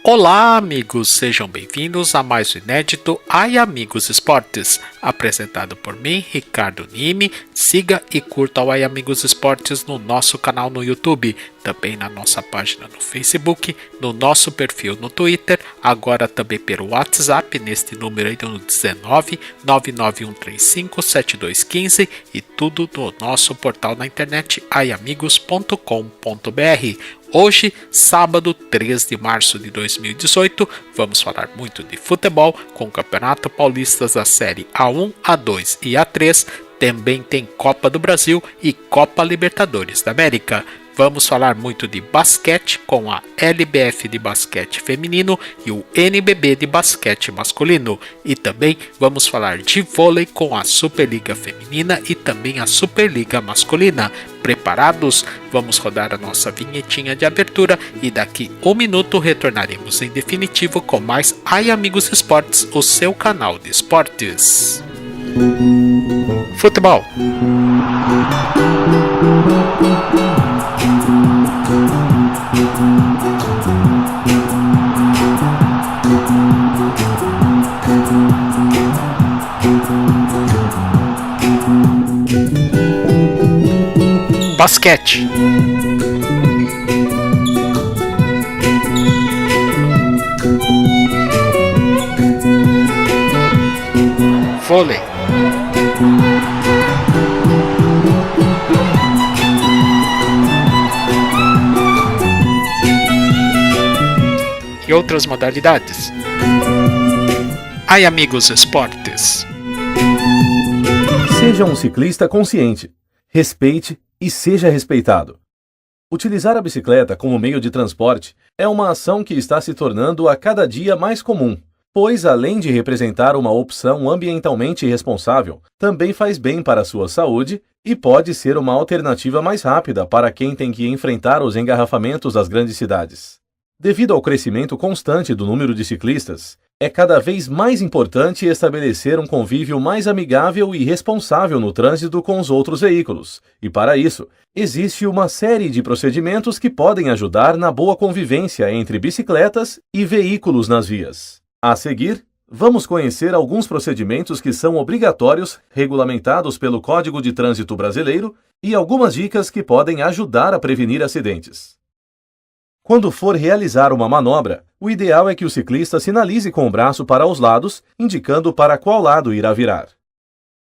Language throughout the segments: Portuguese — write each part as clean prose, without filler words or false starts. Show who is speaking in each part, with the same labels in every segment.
Speaker 1: Olá, amigos! Sejam bem-vindos a mais um inédito Ai Amigos Esportes, apresentado por mim, Ricardo Nime. Siga e curta o Ai Amigos Esportes no nosso canal no YouTube, também na nossa página no Facebook, no nosso perfil no Twitter, agora também pelo WhatsApp, neste número aí no 19 99135 7215 e tudo no nosso portal na internet aiamigos.com.br. Hoje, sábado 3 de março de 2018, vamos falar muito de futebol com o Campeonato Paulista da Série A1, A2 e A3. Também tem Copa do Brasil e Copa Libertadores da América. Vamos falar muito de basquete com a LBF de basquete feminino e o NBB de basquete masculino. E também vamos falar de vôlei com a Superliga feminina e também a Superliga masculina. Preparados? Vamos rodar a nossa vinhetinha de abertura e daqui um minuto retornaremos em definitivo com mais Ai Amigos Esportes, o seu canal de esportes. Futebol. Basquete. Vôlei. E outras modalidades. Ai Amigos Esportes.
Speaker 2: Seja um ciclista consciente, respeite e seja respeitado. Utilizar a bicicleta como meio de transporte é uma ação que está se tornando a cada dia mais comum, pois além de representar uma opção ambientalmente responsável, também faz bem para a sua saúde e pode ser uma alternativa mais rápida para quem tem que enfrentar os engarrafamentos das grandes cidades. Devido ao crescimento constante do número de ciclistas, é cada vez mais importante estabelecer um convívio mais amigável e responsável no trânsito com os outros veículos, e para isso, existe uma série de procedimentos que podem ajudar na boa convivência entre bicicletas e veículos nas vias. A seguir, vamos conhecer alguns procedimentos que são obrigatórios, regulamentados pelo Código de Trânsito Brasileiro, e algumas dicas que podem ajudar a prevenir acidentes. Quando for realizar uma manobra, o ideal é que o ciclista sinalize com o braço para os lados, indicando para qual lado irá virar.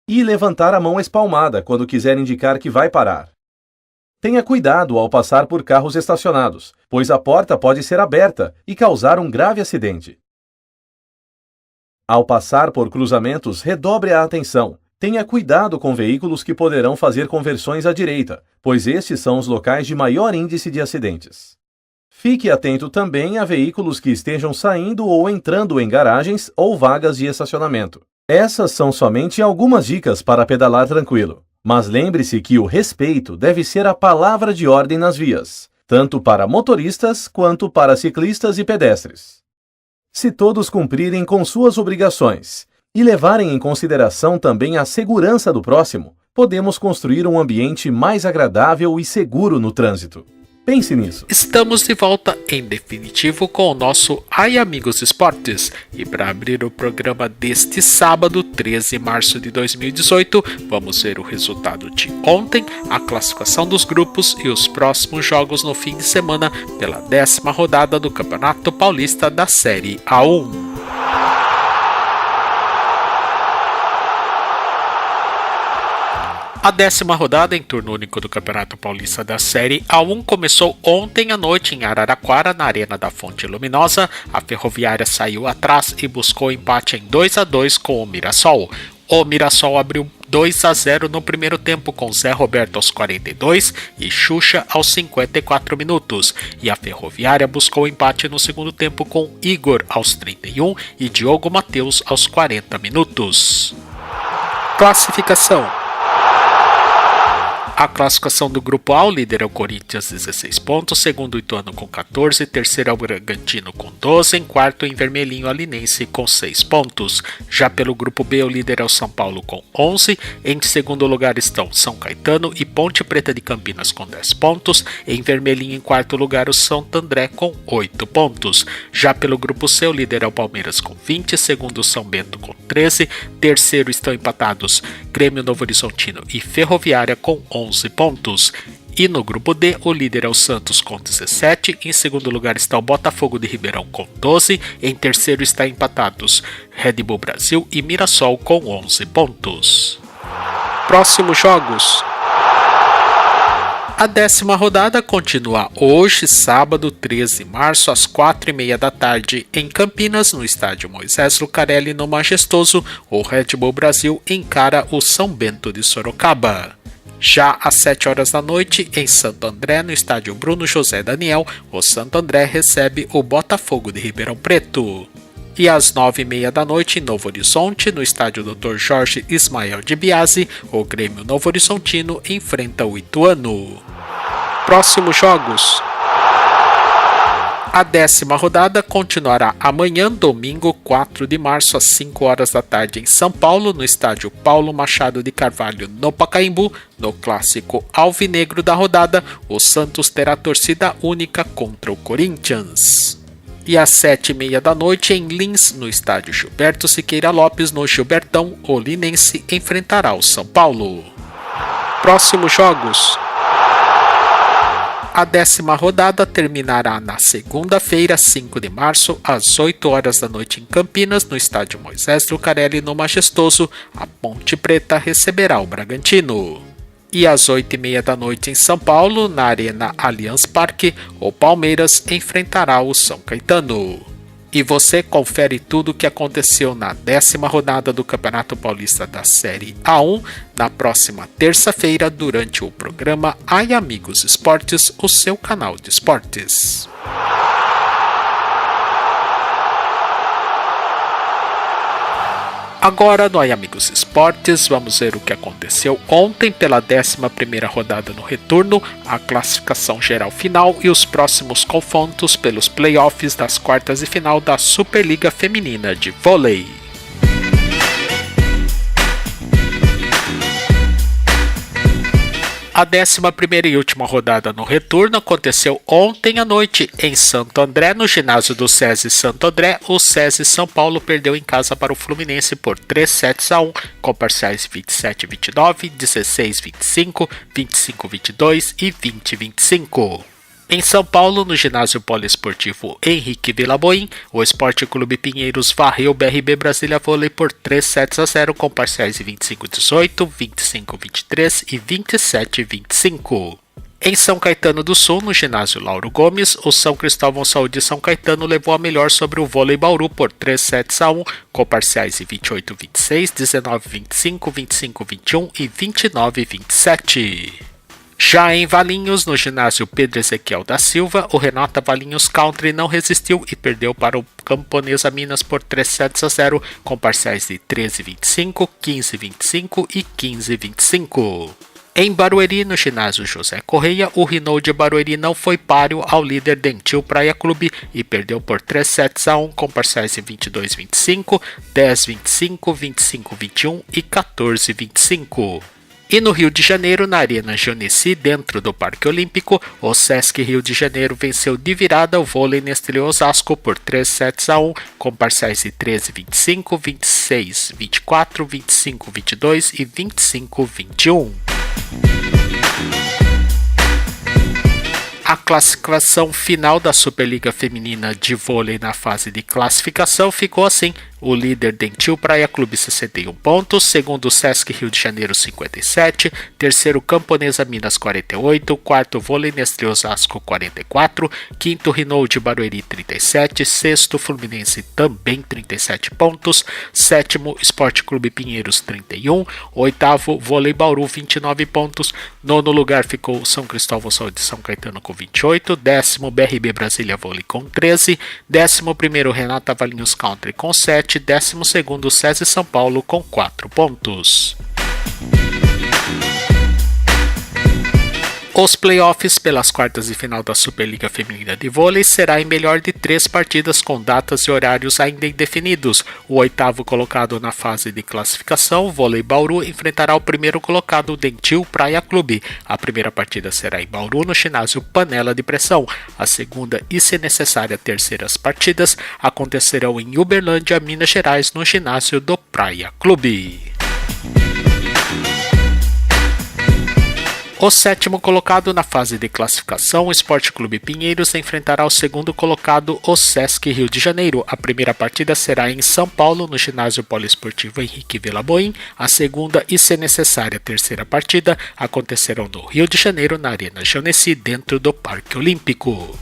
Speaker 2: E levantar a mão espalmada quando quiser indicar que vai parar. Tenha cuidado ao passar por carros estacionados, pois a porta pode ser aberta e causar um grave acidente. Ao passar por cruzamentos, redobre a atenção. Tenha cuidado com veículos que poderão fazer conversões à direita, pois estes são os locais de maior índice de acidentes. Fique atento também a veículos que estejam saindo ou entrando em garagens ou vagas de estacionamento. Essas são somente algumas dicas para pedalar tranquilo. Mas lembre-se que o respeito deve ser a palavra de ordem nas vias, tanto para motoristas quanto para ciclistas e pedestres. Se todos cumprirem com suas obrigações e levarem em consideração também a segurança do próximo, podemos construir um ambiente mais agradável e seguro no trânsito. Pense nisso.
Speaker 1: Estamos de volta em definitivo com o nosso Ai Amigos Esportes. E para abrir o programa deste sábado, 13 de março de 2018, vamos ver o resultado de ontem, a classificação dos grupos e os próximos jogos no fim de semana pela 10ª rodada do Campeonato Paulista da Série A1. A 10ª rodada em turno único do Campeonato Paulista da Série A1 começou ontem à noite em Araraquara, na Arena da Fonte Luminosa. A Ferroviária saiu atrás e buscou empate em 2-2 com o Mirassol. O Mirassol abriu 2-0 no primeiro tempo com Zé Roberto aos 42 e Xuxa aos 54 minutos. E a Ferroviária buscou empate no segundo tempo com Igor aos 31 e Diogo Matheus aos 40 minutos. Classificação. A classificação do grupo A, o líder é o Corinthians, 16 pontos, segundo o Ituano com 14, terceiro é o Bragantino com 12, em quarto em vermelhinho a Linense com 6 pontos. Já pelo grupo B, o líder é o São Paulo com 11, em segundo lugar estão São Caetano e Ponte Preta de Campinas com 10 pontos, em vermelhinho em quarto lugar o Santo André com 8 pontos. Já pelo grupo C, o líder é o Palmeiras com 20, segundo o São Bento com 13, terceiro estão empatados Grêmio, Novo Horizontino e Ferroviária com 11 pontos. E no grupo D, o líder é o Santos com 17, em segundo lugar está o Botafogo de Ribeirão com 12, em terceiro está empatados Red Bull Brasil e Mirassol com 11 pontos. Próximos jogos. A 10ª rodada continua hoje, sábado 13 de março, às 4h30 da tarde, em Campinas, no estádio Moisés Lucarelli, no Majestoso. O Red Bull Brasil encara o São Bento de Sorocaba. Já às 7 horas da noite, em Santo André, no estádio Bruno José Daniel, o Santo André recebe o Botafogo de Ribeirão Preto. E às 9h30 da noite, em Novo Horizonte, no estádio Dr. Jorge Ismael de Biasi, o Grêmio Novo Horizontino enfrenta o Ituano. Próximos jogos. A 10ª rodada continuará amanhã, domingo 4 de março, às 5 horas da tarde, em São Paulo, no estádio Paulo Machado de Carvalho, no Pacaembu. No clássico alvinegro da rodada, o Santos terá torcida única contra o Corinthians. E às 7h30 da noite, em Lins, no estádio Gilberto Siqueira Lopes, no Gilbertão, o Linense enfrentará o São Paulo. Próximos jogos. A 10ª rodada terminará na segunda-feira, 5 de março, às 8 horas da noite em Campinas, no estádio Moisés Lucarelli, no Majestoso. A Ponte Preta receberá o Bragantino. E às 8h30 da noite em São Paulo, na Arena Allianz Parque, o Palmeiras enfrentará o São Caetano. E você confere tudo o que aconteceu na 10ª rodada do Campeonato Paulista da Série A1 na próxima terça-feira durante o programa Ai Amigos Esportes, o seu canal de esportes. Agora no Ai Amigos Esportes, vamos ver o que aconteceu ontem pela 11ª rodada no retorno, a classificação geral final e os próximos confrontos pelos playoffs das quartas de final da Superliga Feminina de Vôlei. A 11ª e última rodada no retorno aconteceu ontem à noite em Santo André, no ginásio do SESI Santo André. O SESI São Paulo perdeu em casa para o Fluminense por 3-7-1, com parciais 27-29, 16-25, 25-22 e 20-25. Em São Paulo, no ginásio poliesportivo Henrique Villaboim, o Esporte Clube Pinheiros varreu o BRB Brasília Vôlei por 3-0 com parciais de 25-18, 25-23 e 27-25. Em São Caetano do Sul, no ginásio Lauro Gomes, o São Cristóvão Saúde São Caetano levou a melhor sobre o Vôlei Bauru por 3-1 com parciais de 28-26, 19-25, 25-21 e 29-27. Já em Valinhos, no ginásio Pedro Ezequiel da Silva, o Renata Valinhos Country não resistiu e perdeu para o Camponesa Minas por 3-0 com parciais de 13-25, 15-25 e 15-25. Em Barueri, no ginásio José Correia, o Renault de Barueri não foi páreo ao líder Dentil Praia Clube e perdeu por 3-1 com parciais de 22-25, 10-25, 25-21 e 14-25. E no Rio de Janeiro, na Arena Giannessi, dentro do Parque Olímpico, o Sesc Rio de Janeiro venceu de virada o Vôlei Nestlé Osasco por 3-1 com parciais de 13-25, 26-24, 25-22 e 25-21. A classificação final da Superliga Feminina de Vôlei na fase de classificação ficou assim. O líder Dentil Praia Clube 61 pontos, segundo o Sesc Rio de Janeiro 57, terceiro Camponesa Minas 48, quarto Vôlei Nestlé Osasco 44, quinto Renault de Barueri 37, sexto Fluminense também 37 pontos, sétimo Esporte Clube Pinheiros 31, oitavo Vôlei Bauru 29 pontos, nono lugar ficou o São Cristóvão Saúde São Caetano com 28, décimo BRB Brasília Vôlei com 13, décimo primeiro Renata Valinhos Country com 7, 12º SESI São Paulo com 4 pontos. Os playoffs pelas quartas de final da Superliga Feminina de Vôlei será em melhor de 3 partidas com datas e horários ainda indefinidos. O oitavo colocado na fase de classificação, o Vôlei Bauru, enfrentará o primeiro colocado, o Dentil Praia Clube. A primeira partida será em Bauru, no ginásio Panela de Pressão. A segunda e, se necessária, terceiras partidas acontecerão em Uberlândia, Minas Gerais, no ginásio do Praia Clube. O sétimo colocado na fase de classificação, o Esporte Clube Pinheiros, enfrentará o segundo colocado, o Sesc Rio de Janeiro. A primeira partida será em São Paulo, no ginásio poliesportivo Henrique Villaboim. A segunda e, se necessária, terceira partida acontecerão no Rio de Janeiro, na Arena Jauneci, dentro do Parque Olímpico.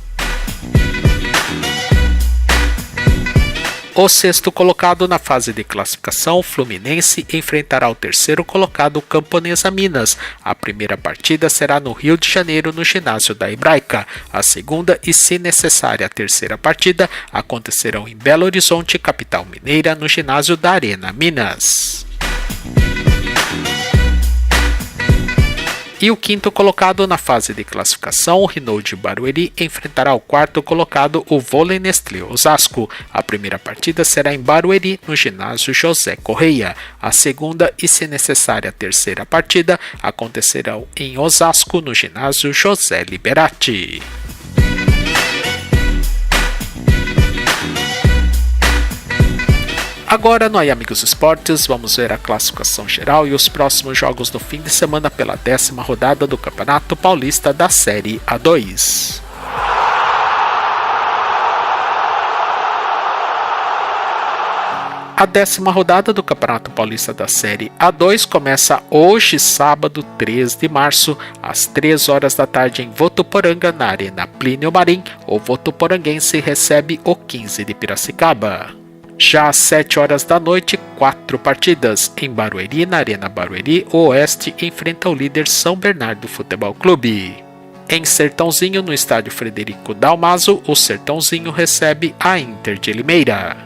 Speaker 1: O sexto colocado na fase de classificação, o Fluminense, enfrentará o terceiro colocado, Camponesa Minas. A primeira partida será no Rio de Janeiro, no ginásio da Hebraica. A segunda e, se necessária, a terceira partida acontecerão em Belo Horizonte, capital mineira, no ginásio da Arena Minas. E o quinto colocado na fase de classificação, o Renault de Barueri, enfrentará o quarto colocado, o Vôlei Nestlé Osasco. A primeira partida será em Barueri, no ginásio José Correia. A segunda e, se necessária, a terceira partida acontecerão em Osasco, no ginásio José Liberati. Agora no Aí Amigos Esportes, vamos ver a classificação geral e os próximos jogos do fim de semana pela 10ª rodada do Campeonato Paulista da Série A2. A 10ª rodada do Campeonato Paulista da Série A2 começa hoje, sábado, 3 de março, às 3 horas da tarde em Votuporanga, na Arena Plínio Marim. O votuporanguense recebe o 15 de Piracicaba. Já às 7 horas da noite, 4 partidas. Em Barueri, na Arena Barueri, o Oeste enfrenta o líder São Bernardo Futebol Clube. Em Sertãozinho, no estádio Frederico Dalmaso, o Sertãozinho recebe a Inter de Limeira.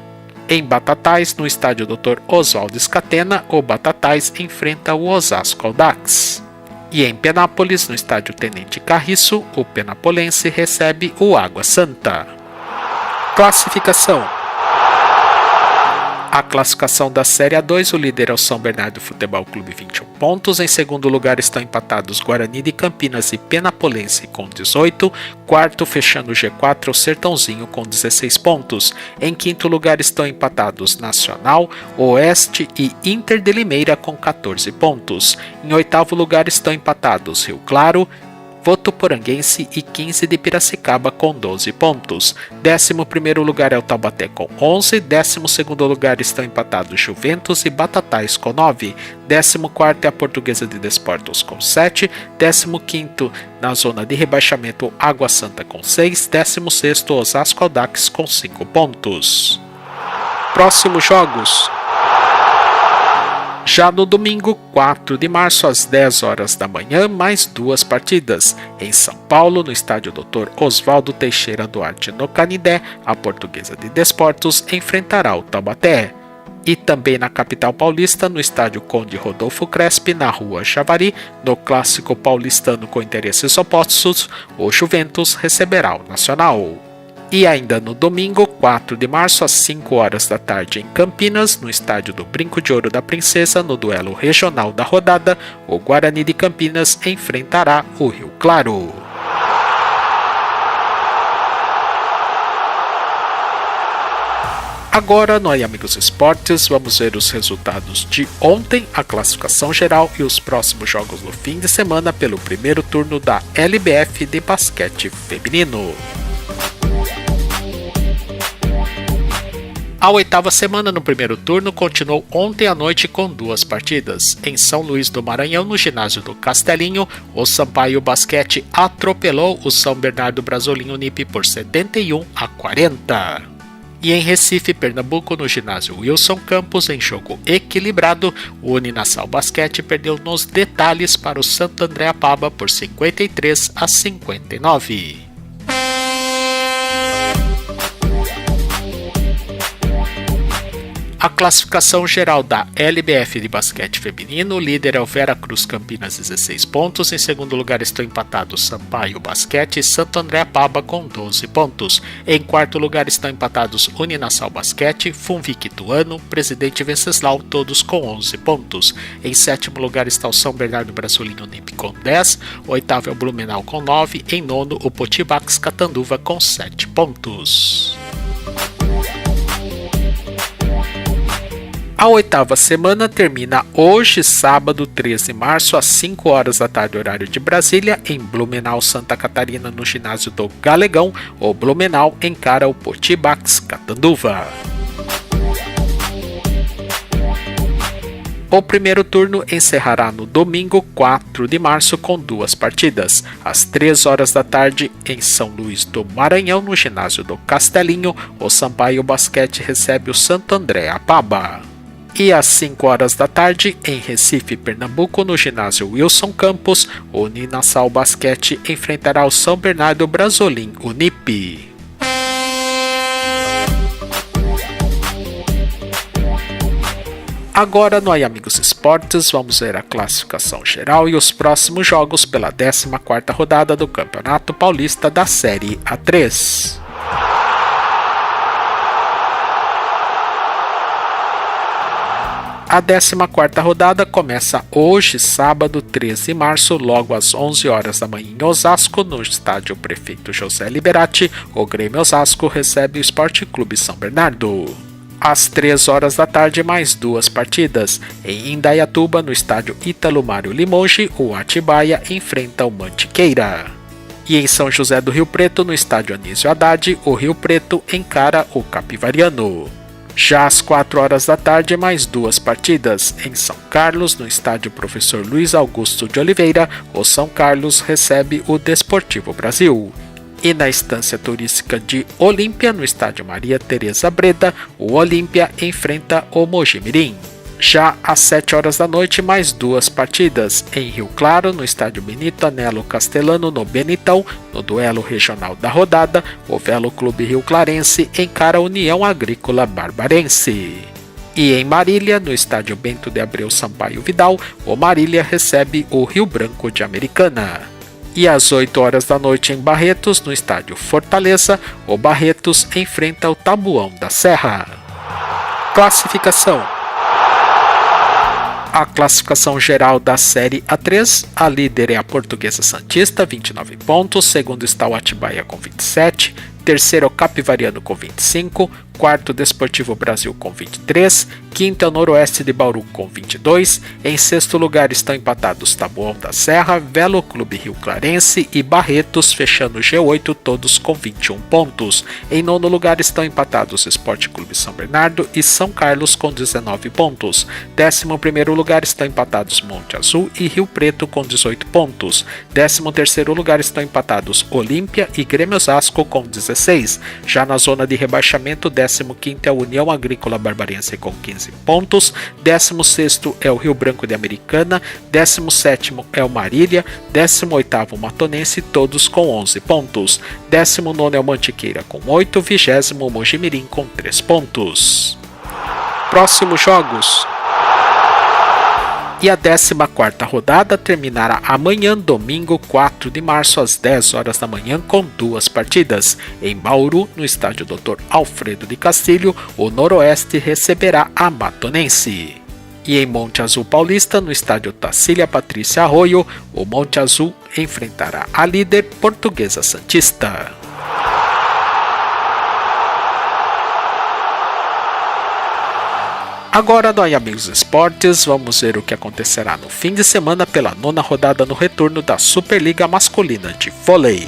Speaker 1: Em Batatais, no estádio Dr. Oswaldo Scatena, o Batatais enfrenta o Osasco Audax. E em Penápolis, no estádio Tenente Carriço, o Penapolense recebe o Água Santa. Classificação. A classificação da Série A2, o líder é o São Bernardo Futebol Clube, 21 pontos. Em segundo lugar estão empatados Guarani de Campinas e Penapolense com 18. Quarto, fechando o G4, o Sertãozinho com 16 pontos. Em quinto lugar estão empatados Nacional, Oeste e Inter de Limeira com 14 pontos. Em oitavo lugar estão empatados Rio Claro, Votuporanguense e 15 de Piracicaba com 12 pontos. 11º lugar é o Taubaté com 11. 12º lugar estão empatados Juventus e Batatais com 9. 14º é a Portuguesa de Desportos com 7. 15º na zona de rebaixamento Água Santa com 6. 16º Osasco Audax com 5 pontos. Próximos jogos. Já no domingo, 4 de março, às 10 horas da manhã, mais 2 partidas. Em São Paulo, no estádio Dr. Oswaldo Teixeira Duarte, no Canindé, a Portuguesa de Desportos enfrentará o Taubaté. E também na capital paulista, no estádio Conde Rodolfo Crespi, na rua Javari, no clássico paulistano com interesses opostos, o Juventus receberá o Nacional. E ainda no domingo, 4 de março, às 5 horas da tarde, em Campinas, no estádio do Brinco de Ouro da Princesa, no duelo regional da rodada, o Guarani de Campinas enfrentará o Rio Claro. Agora, no Aí Amigos Esportes, vamos ver os resultados de ontem, a classificação geral e os próximos jogos do fim de semana pelo primeiro turno da LBF de basquete feminino. A 8ª semana no primeiro turno continuou ontem à noite com 2 partidas. Em São Luís do Maranhão, no ginásio do Castelinho, o Sampaio Basquete atropelou o São Bernardo Brasolim Unip por 71-40. E em Recife, Pernambuco, no ginásio Wilson Campos, em jogo equilibrado, o Uninassal Basquete perdeu nos detalhes para o Santo Andréapaba por 53-59. A classificação geral da LBF de basquete feminino, o líder é o Veracruz Campinas 16 pontos, em segundo lugar estão empatados Sampaio Basquete e Santo André Apaba com 12 pontos. Em quarto lugar estão empatados Uninassal Basquete, Funvic Ituano, Presidente Venceslau, todos com 11 pontos. Em sétimo lugar está o São Bernardo Brasolim Unip com 10, oitavo é o Blumenau com 9, em nono o Potibax Catanduva com 7 pontos. A oitava semana termina hoje, sábado, 13 de março, às 5 horas da tarde, horário de Brasília, em Blumenau, Santa Catarina, no ginásio do Galegão. O Blumenau encara o Potibax Catanduva. O primeiro turno encerrará no domingo, 4 de março, com 2 partidas. Às 3 horas da tarde, em São Luís do Maranhão, no ginásio do Castelinho, o Sampaio Basquete recebe o Santo André Apaba. E às 5 horas da tarde, em Recife, Pernambuco, no ginásio Wilson Campos, o Uninassal Basquete enfrentará o São Bernardo Brasolim Unip. Agora no Amigos Esportes vamos ver a classificação geral e os próximos jogos pela 14ª rodada do Campeonato Paulista da Série A3. A 14ª rodada começa hoje, sábado, 13 de março, logo às 11 horas da manhã em Osasco, no estádio Prefeito José Liberati. O Grêmio Osasco recebe o Esporte Clube São Bernardo. Às 3 horas da tarde, mais 2 partidas. Em Indaiatuba, no estádio Ítalo Mário Limonge, o Atibaia enfrenta o Mantiqueira. E em São José do Rio Preto, no estádio Anísio Haddad, o Rio Preto encara o Capivariano. Já às 4 horas da tarde, mais 2 partidas. Em São Carlos, no estádio Professor Luiz Augusto de Oliveira, o São Carlos recebe o Desportivo Brasil. E na estância turística de Olímpia, no estádio Maria Tereza Breda, o Olímpia enfrenta o Mojimirim. Já às 7 horas da noite, mais 2 partidas. Em Rio Claro, no estádio Benito Anelo Castelano, no Benitão, no duelo regional da rodada, o Velo Clube Rio Clarense encara a União Agrícola Barbarense. E em Marília, no estádio Bento de Abreu Sampaio Vidal, o Marília recebe o Rio Branco de Americana. E às 8 horas da noite em Barretos, no estádio Fortaleza, o Barretos enfrenta o Tabuão da Serra. Classificação. A classificação geral da Série A3, a líder é a Portuguesa Santista, 29 pontos, segundo está o Atibaia com 27, terceiro é o Capivariano com 25, quarto Desportivo Brasil com 23, quinto é o Noroeste de Bauru com 22, em sexto lugar estão empatados Taboão da Serra, Velo Clube Rio Clarense e Barretos, fechando o G8, todos com 21 pontos. Em nono lugar estão empatados Esporte Clube São Bernardo e São Carlos com 19 pontos. 11º lugar estão empatados Monte Azul e Rio Preto com 18 pontos. 13º lugar estão empatados Olímpia e Grêmio Osasco com 16. Já na zona de rebaixamento, 15º é a União Agrícola Barbarense com 15 pontos, 16º é o Rio Branco de Americana, 17º é o Marília, 18º o Matonense, todos com 11 pontos, 19º é o Mantiqueira com 8, 20º o Mojimirim com 3 pontos. Próximos jogos. E a 14ª rodada terminará amanhã, domingo, 4 de março, às 10 horas da manhã, com 2 partidas. Em Bauru, no estádio Dr. Alfredo de Castilho, o Noroeste receberá a Matonense. E em Monte Azul Paulista, no estádio Tacília Patrícia Arroio, o Monte Azul enfrentará a líder Portuguesa Santista. Agora no Amigos Esportes, vamos ver o que acontecerá no fim de semana pela 9ª rodada no retorno da Superliga Masculina de Vôlei.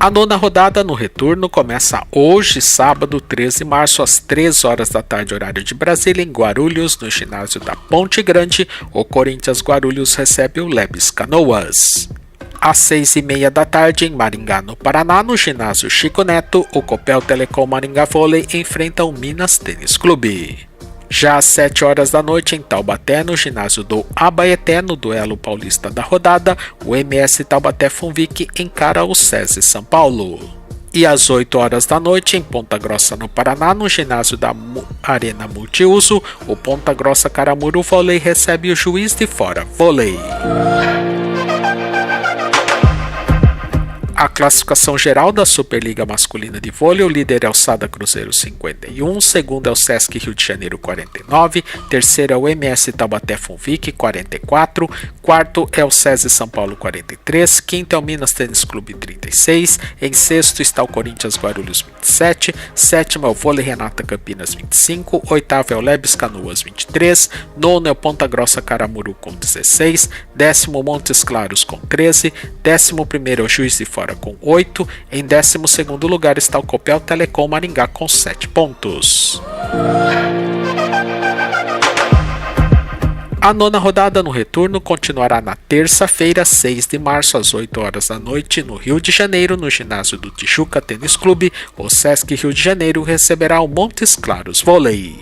Speaker 1: A 9ª rodada no retorno começa hoje, sábado, 13 de março, às 3 horas da tarde, horário de Brasília, em Guarulhos, no ginásio da Ponte Grande. O Corinthians Guarulhos recebe o Lebes Canoas. Às 6h30 da tarde, em Maringá, no Paraná, no ginásio Chico Neto, o Copel Telecom Maringá Vôlei enfrenta o Minas Tênis Clube. Já às 7 horas da noite, em Taubaté, no ginásio do Abaeté, no duelo paulista da rodada, o MS Taubaté Funvic encara o SESI São Paulo. E às 8 horas da noite, em Ponta Grossa, no Paraná, no ginásio da Arena Multiuso, o Ponta Grossa Caramuru Vôlei recebe o Juiz de Fora Vôlei. A classificação geral da Superliga Masculina de Vôlei, o líder é o Sada Cruzeiro 51, segundo é o Sesc Rio de Janeiro 49, terceiro é o MS Taubaté Funvic 44, quarto é o SESI São Paulo 43, quinto é o Minas Tênis Clube 36, em sexto está o Corinthians Guarulhos 27, sétimo é o Vôlei Renata Campinas 25, oitavo é o Lebes Canoas 23, nono é o Ponta Grossa Caramuru com 16, décimo Montes Claros com 13, décimo primeiro é o Juiz de Fora com 8, em 12º lugar está o Copel Telecom Maringá com 7 pontos. A nona rodada no retorno continuará na terça-feira, 6 de março, às 8 horas da noite, no Rio de Janeiro, no ginásio do Tijuca Tênis Clube. O Sesc Rio de Janeiro receberá o Montes Claros Vôlei.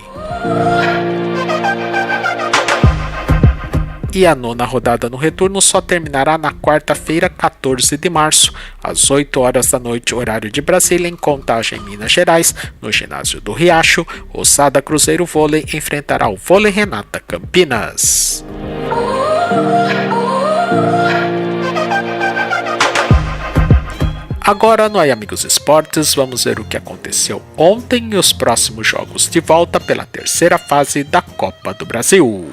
Speaker 1: E a nona rodada no retorno só terminará na quarta-feira, 14 de março, às 8 horas da noite, horário de Brasília, em Contagem, Minas Gerais, no ginásio do Riacho. O Sada Cruzeiro Vôlei enfrentará o Vôlei Renata Campinas. Agora no Aí Amigos Esportes, vamos ver o que aconteceu ontem e os próximos jogos de volta pela terceira fase da Copa do Brasil.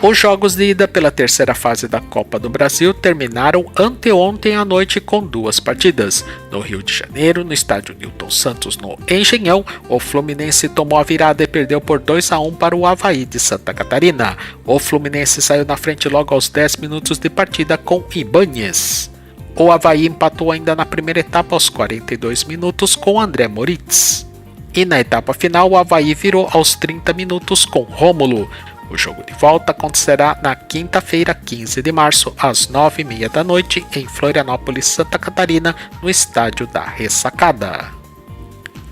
Speaker 1: Os jogos de ida pela terceira fase da Copa do Brasil terminaram anteontem à noite com 2 partidas. No Rio de Janeiro, no estádio Newton Santos, no Engenhão, o Fluminense tomou a virada e perdeu por 2-1 para o Avaí de Santa Catarina. O Fluminense saiu na frente logo aos 10 minutos de partida com Ibáñez. O Avaí empatou ainda na primeira etapa aos 42 minutos com André Moritz. E na etapa final, o Avaí virou aos 30 minutos com Rômulo. O jogo de volta acontecerá na quinta-feira, 15 de março, às 9h30 da noite, em Florianópolis, Santa Catarina, no estádio da Ressacada.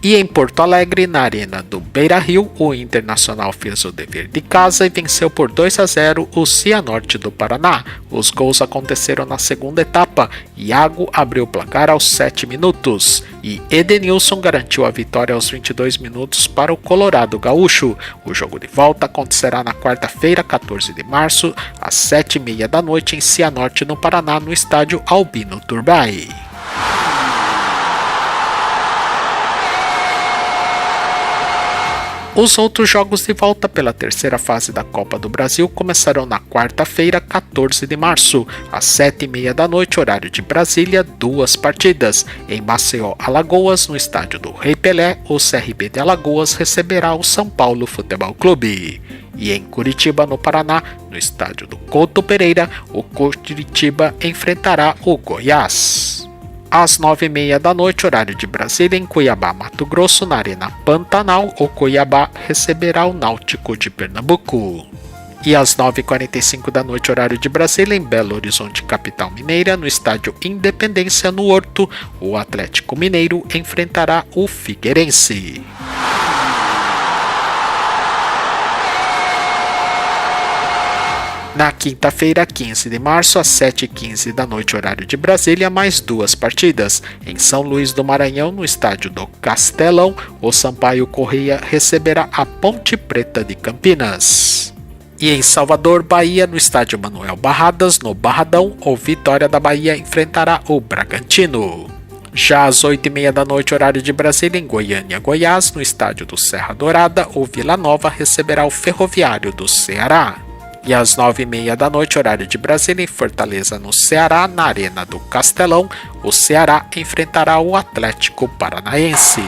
Speaker 1: E em Porto Alegre, na arena do Beira-Rio, o Internacional fez o dever de casa e venceu por 2-0 o Cianorte do Paraná. Os gols aconteceram na segunda etapa. Iago abriu o placar aos 7 minutos e Edenilson garantiu a vitória aos 22 minutos para o Colorado Gaúcho. O jogo de volta acontecerá na quarta-feira, 14 de março, às 7h30 da noite, em Cianorte, no Paraná, no estádio Albino Turbay. Os outros jogos de volta pela terceira fase da Copa do Brasil começarão na quarta-feira, 14 de março, às 7h30 da noite, horário de Brasília, 2 partidas. Em Maceió, Alagoas, no estádio do Rei Pelé, o CRB de Alagoas receberá o São Paulo Futebol Clube. E em Curitiba, no Paraná, no estádio do Couto Pereira, o Curitiba enfrentará o Goiás. Às 9h30 da noite, horário de Brasília, em Cuiabá, Mato Grosso, na Arena Pantanal, o Cuiabá receberá o Náutico de Pernambuco. E às 9h45 da noite, horário de Brasília, em Belo Horizonte, capital mineira, no estádio Independência, no Horto, o Atlético Mineiro enfrentará o Figueirense. Na quinta-feira, 15 de março, às 7h15 da noite, horário de Brasília, mais 2 partidas. Em São Luís do Maranhão, no estádio do Castelão, o Sampaio Corrêa receberá a Ponte Preta de Campinas. E em Salvador, Bahia, no estádio Manuel Barradas, no Barradão, o Vitória da Bahia enfrentará o Bragantino. Já às 8h30 da noite, horário de Brasília, em Goiânia, Goiás, no estádio do Serra Dourada, o Vila Nova receberá o Ferroviário do Ceará. E às 9h30 da noite, horário de Brasília, em Fortaleza, no Ceará, na Arena do Castelão, o Ceará enfrentará o Atlético Paranaense.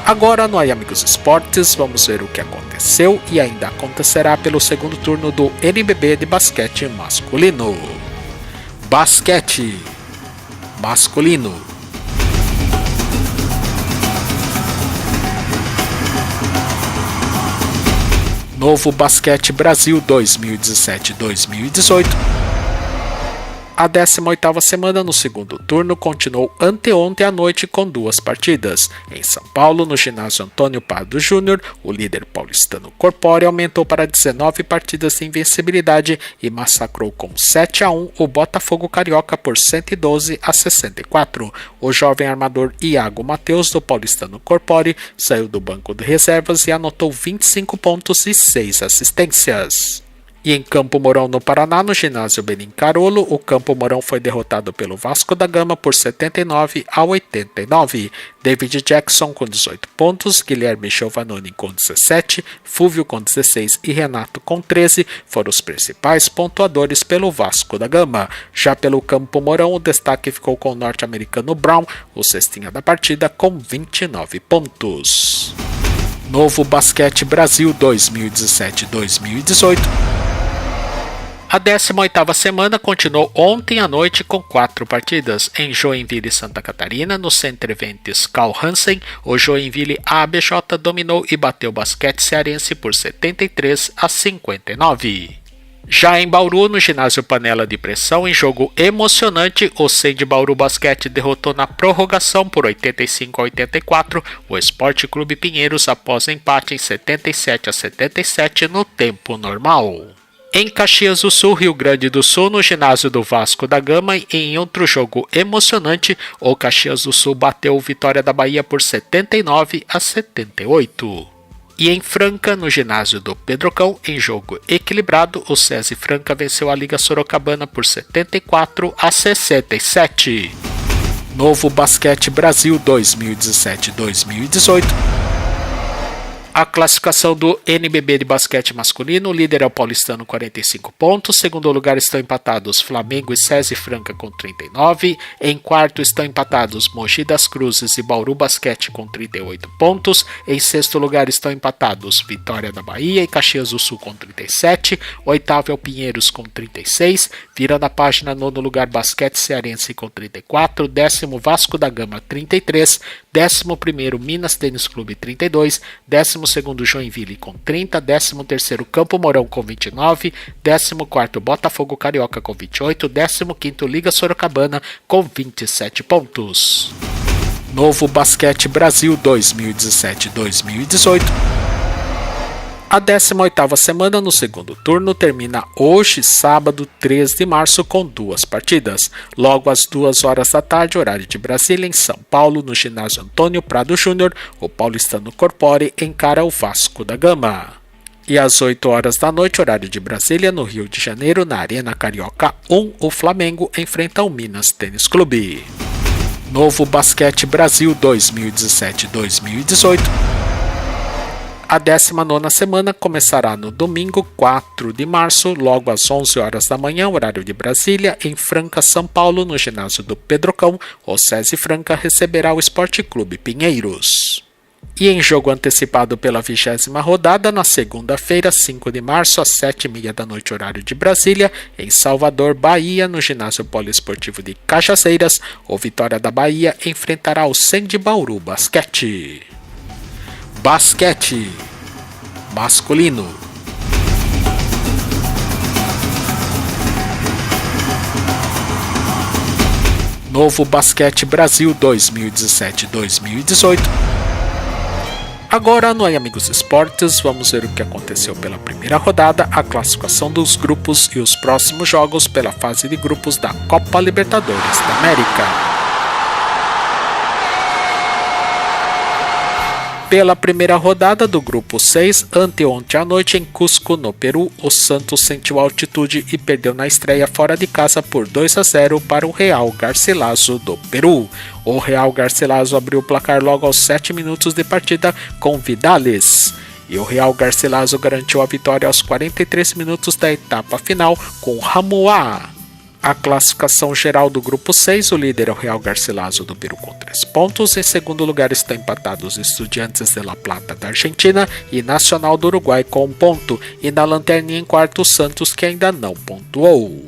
Speaker 1: Agora no Aí Amigos Esportes, vamos ver o que aconteceu e ainda acontecerá pelo segundo turno do NBB de basquete masculino. Basquete masculino. Novo Basquete Brasil 2017-2018. A 18ª semana no segundo turno continuou anteontem à noite com 2 partidas. Em São Paulo, no ginásio Antônio Pardo Júnior, o líder paulistano Corpore aumentou para 19 partidas de invencibilidade e massacrou com 7-1 o Botafogo Carioca por 112-64. O jovem armador Iago Matheus do paulistano Corpore saiu do banco de reservas e anotou 25 pontos e 6 assistências. E em Campo Mourão, no Paraná, no ginásio Benim Carolo, o Campo Mourão foi derrotado pelo Vasco da Gama por 79-89. David Jackson com 18 pontos, Guilherme Giovannoni com 17, Fúvio com 16 e Renato com 13 foram os principais pontuadores pelo Vasco da Gama. Já pelo Campo Mourão, o destaque ficou com o norte-americano Brown, o cestinha da partida, com 29 pontos. Novo Basquete Brasil 2017-2018. A 18ª semana continuou ontem à noite com 4 partidas. Em Joinville, Santa Catarina, no Center Events Carl Hansen, o Joinville ABJ dominou e bateu o basquete cearense por 73-59. Já em Bauru, no ginásio Panela de Pressão, em jogo emocionante, o Sende Bauru Basquete derrotou na prorrogação por 85-84 o Esporte Clube Pinheiros após empate em 77-77 no tempo normal. Em Caxias do Sul, Rio Grande do Sul, no ginásio do Vasco da Gama, em outro jogo emocionante, o Caxias do Sul bateu o Vitória da Bahia por 79-78. E em Franca, no ginásio do Pedrocão, em jogo equilibrado, o SESI Franca venceu a Liga Sorocabana por 74-67. Novo Basquete Brasil 2017-2018. A classificação do NBB de basquete masculino, o líder é o paulistano 45 pontos, segundo lugar estão empatados Flamengo e SESI Franca com 39, em quarto estão empatados Mogi das Cruzes e Bauru Basquete com 38 pontos, em sexto lugar estão empatados Vitória da Bahia e Caxias do Sul com 37, oitavo é o Pinheiros com 36, virando a página nono lugar Basquete Cearense com 34, décimo Vasco da Gama 33, 11º Minas Tênis Clube 32, 12º Joinville com 30, 13º Campo Mourão com 29, 14º Botafogo Carioca com 28, 15º Liga Sorocabana com 27 pontos. Novo Basquete Brasil 2017-2018. A 18ª semana no segundo turno termina hoje, sábado 3 de março, com 2 partidas. Logo às 2 horas da tarde, horário de Brasília, em São Paulo, no ginásio Antônio Prado Júnior, o paulistano Corpore encara o Vasco da Gama. E às 8 horas da noite, horário de Brasília, no Rio de Janeiro, na Arena Carioca 1, o Flamengo enfrenta o Minas Tênis Clube. Novo Basquete Brasil 2017-2018. A 19ª semana começará no domingo 4 de março, logo às 11 horas da manhã, horário de Brasília, em Franca, São Paulo, no ginásio do Pedrocão. O SESI Franca receberá o Esporte Clube Pinheiros. E em jogo antecipado pela 20ª rodada, na segunda-feira, 5 de março, às 7h30 da noite, horário de Brasília, em Salvador, Bahia, no ginásio poliesportivo de Cajazeiras, o Vitória da Bahia enfrentará o Sende Bauru Basquete. Basquete masculino. Novo Basquete Brasil 2017-2018. Agora no Ai Amigos Esportes, vamos ver o que aconteceu pela primeira rodada, a classificação dos grupos e os próximos jogos pela fase de grupos da Copa Libertadores da América. Pela primeira rodada do grupo 6, anteontem à noite em Cusco, no Peru, o Santos sentiu altitude e perdeu na estreia fora de casa por 2-0 para o Real Garcilaso do Peru. O Real Garcilaso abriu o placar logo aos 7 minutos de partida com Vidales. E o Real Garcilaso garantiu a vitória aos 43 minutos da etapa final com Ramuá. A classificação geral do grupo 6, o líder é o Real Garcilaso do Peru com 3 pontos. Em segundo lugar estão empatados Estudiantes de La Plata da Argentina e Nacional do Uruguai com 1 ponto. E na lanterninha em quarto o Santos, que ainda não pontuou.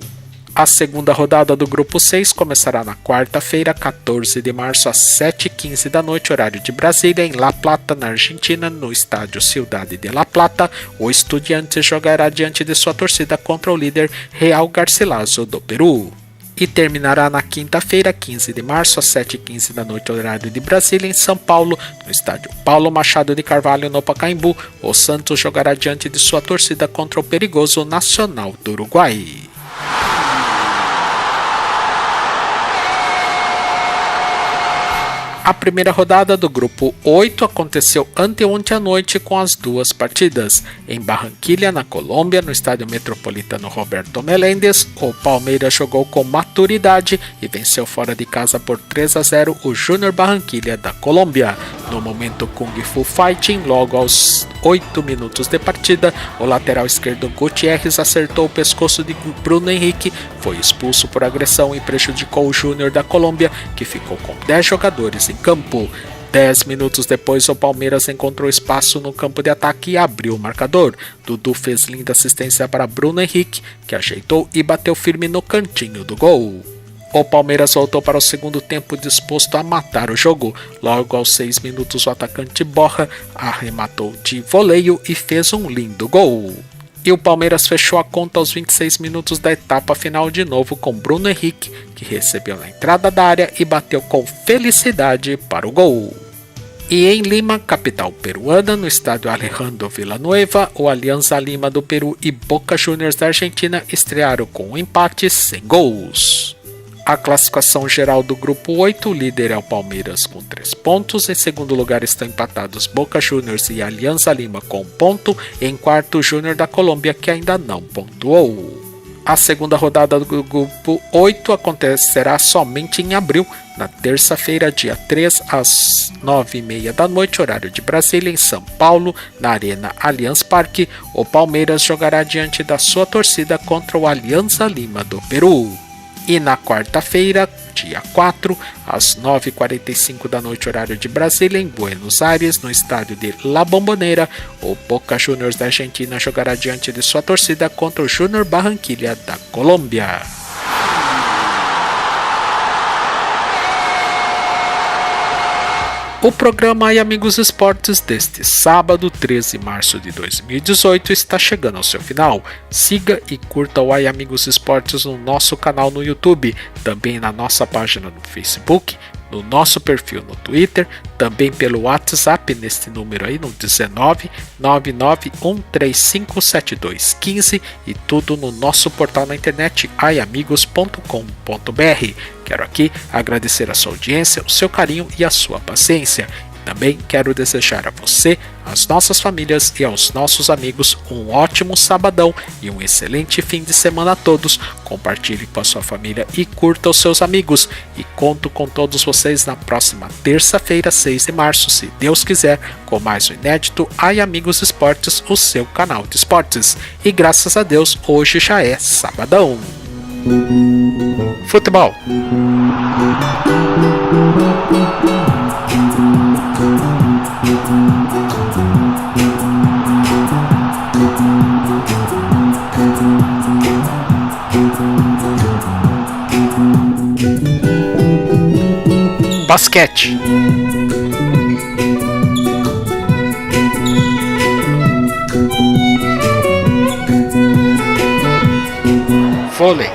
Speaker 1: A segunda rodada do grupo 6 começará na quarta-feira, 14 de março, às 7h15 da noite, horário de Brasília, em La Plata, na Argentina, no estádio Ciudad de La Plata. O Estudiantes jogará diante de sua torcida contra o líder Real Garcilaso do Peru. e terminará na quinta-feira, 15 de março, às 7h15 da noite, horário de Brasília, em São Paulo, no estádio Paulo Machado de Carvalho, no Pacaembu. O Santos jogará diante de sua torcida contra o perigoso Nacional do Uruguai. A primeira rodada do Grupo 8 aconteceu anteontem à noite com as duas partidas. Em Barranquilla, na Colômbia, no estádio metropolitano Roberto Meléndez, o Palmeiras jogou com maturidade e venceu fora de casa por 3-0 o Júnior Barranquilla da Colômbia. No momento Kung Fu Fighting, logo aos 8 minutos de partida, o lateral esquerdo Gutierrez acertou o pescoço de Bruno Henrique, foi expulso por agressão e prejudicou o Júnior da Colômbia, que ficou com 10 jogadores em campo. 10 minutos depois, o Palmeiras encontrou espaço no campo de ataque e abriu o marcador. Dudu fez linda assistência para Bruno Henrique, que ajeitou e bateu firme no cantinho do gol. O Palmeiras voltou para o segundo tempo disposto a matar o jogo. Logo aos 6 minutos, o atacante Borja arrematou de voleio e fez um lindo gol. E o Palmeiras fechou a conta aos 26 minutos da etapa final de novo com Bruno Henrique, que recebeu na entrada da área e bateu com felicidade para o gol. E em Lima, capital peruana, no estádio Alejandro Villanueva, o Alianza Lima do Peru e Boca Juniors da Argentina estrearam com um empate sem gols. A classificação geral do Grupo 8, o líder é o Palmeiras com 3 pontos, em segundo lugar estão empatados Boca Juniors e Alianza Lima com 1 ponto, em quarto o Júnior da Colômbia, que ainda não pontuou. A segunda rodada do Grupo 8 acontecerá somente em abril, na terça-feira, dia 3, às 9h30 da noite, horário de Brasília, em São Paulo, na Arena Allianz Parque. O Palmeiras jogará diante da sua torcida contra o Alianza Lima do Peru. E na quarta-feira, dia 4, às 9h45 da noite, horário de Brasília, em Buenos Aires, no estádio de La Bombonera, o Boca Juniors da Argentina jogará diante de sua torcida contra o Júnior Barranquilla da Colômbia. O programa Ai Amigos Esportes deste sábado, 13 de março de 2018, está chegando ao seu final. Siga e curta o Ai Amigos Esportes no nosso canal no YouTube, também na nossa página no Facebook, no nosso perfil no Twitter, também pelo WhatsApp neste número aí no 19991357215 e tudo no nosso portal na internet aiamigos.com.br. Quero aqui agradecer a sua audiência, o seu carinho e a sua paciência. Também quero desejar a você, às nossas famílias e aos nossos amigos um ótimo sabadão e um excelente fim de semana a todos. Compartilhe com a sua família e curta os seus amigos. E conto com todos vocês na próxima terça-feira, 6 de março, se Deus quiser, com mais um inédito Ai Amigos Esportes, o seu canal de esportes. E graças a Deus, hoje já é sabadão. Futebol. Basquete. Vôlei.